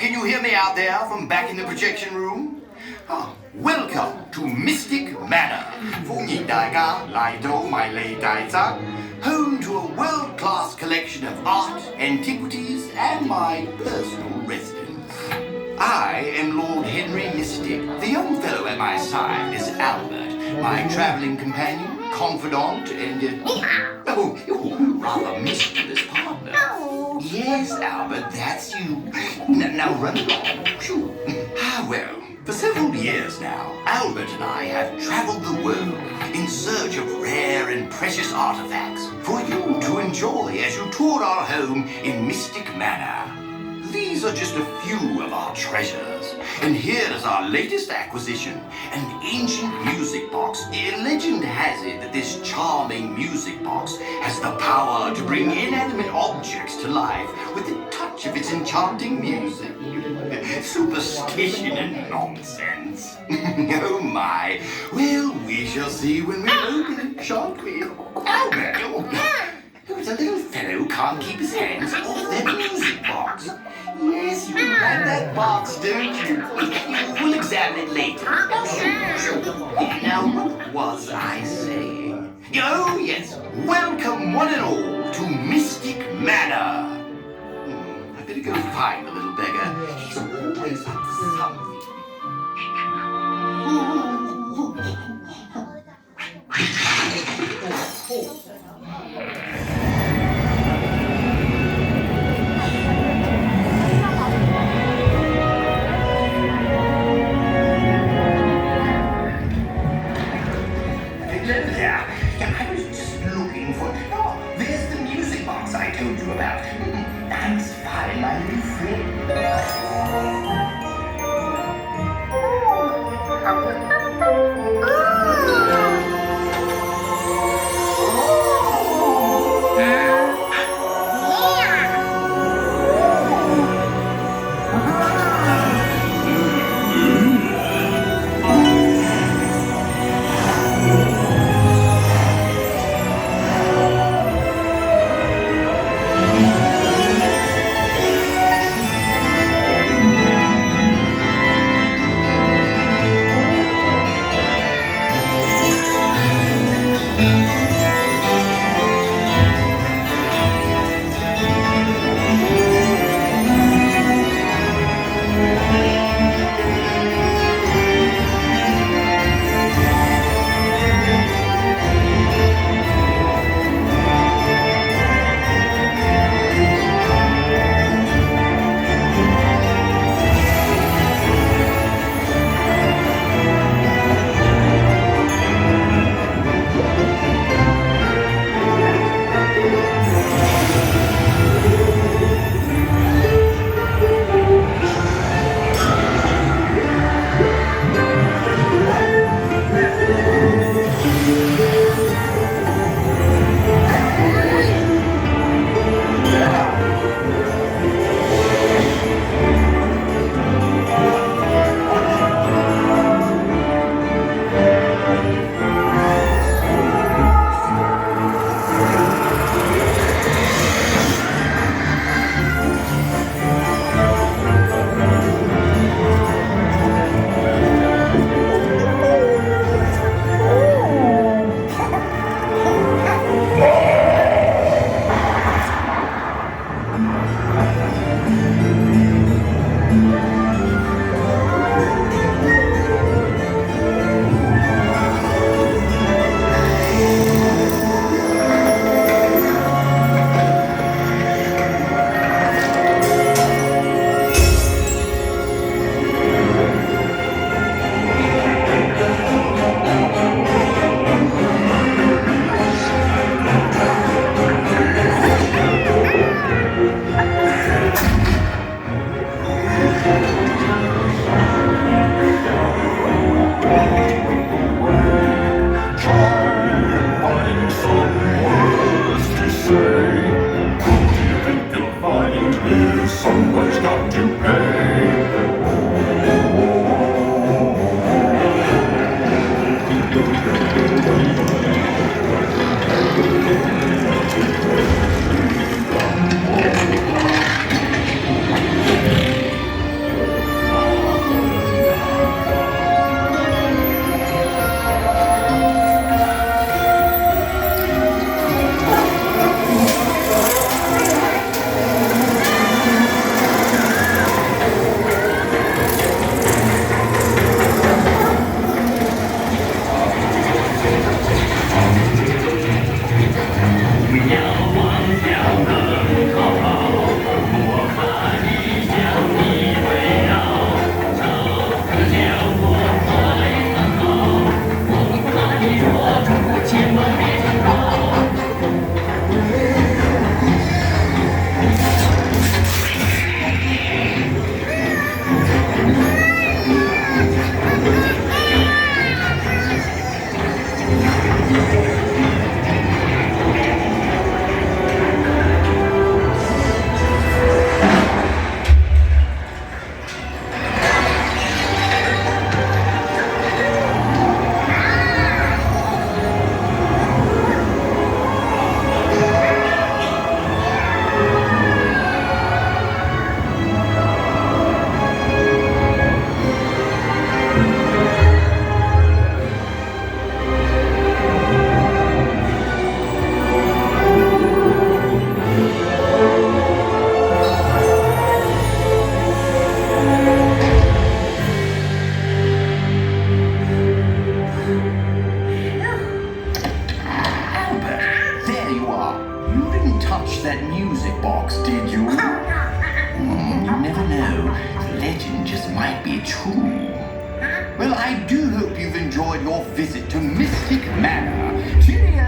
can you hear me out there from back in the projection room? Welcome to Mystic Manor. Home to a world-class collection of art, antiquities, and my personal residence. I am Lord Henry Mystic. The young fellow at my side is Albert, my traveling companion, confidant, and rather mischievous partner. Yes, Albert, that's you. Now run along. Well, for several years now, Albert and I have traveled the world in search of rare and precious artifacts for you to enjoy as you tour our home in Mystic Manor. These are just a few of our treasures. And here is our latest acquisition, an ancient music box. Legend has it that this charming music box has the power to bring inanimate objects to life with the touch of its enchanting music. Superstition and nonsense. Oh my. Well, we shall see when we open it, shan't we? Albert, who's a little fellow who can't keep his hands off that music box. Yes, you like that box, don't you? We'll examine it later. Now, what was I saying? Oh, yes. Welcome, one and all, to Mystic Manor. I better go find the little beggar. He's always up to something. I was just looking for... Oh, there's the music box I told you about. Thanks, fine, my little friend. Touch that music box, did you? You never know. The legend just might be true. Well, I do hope you've enjoyed your visit to Mystic Manor. Cheerio!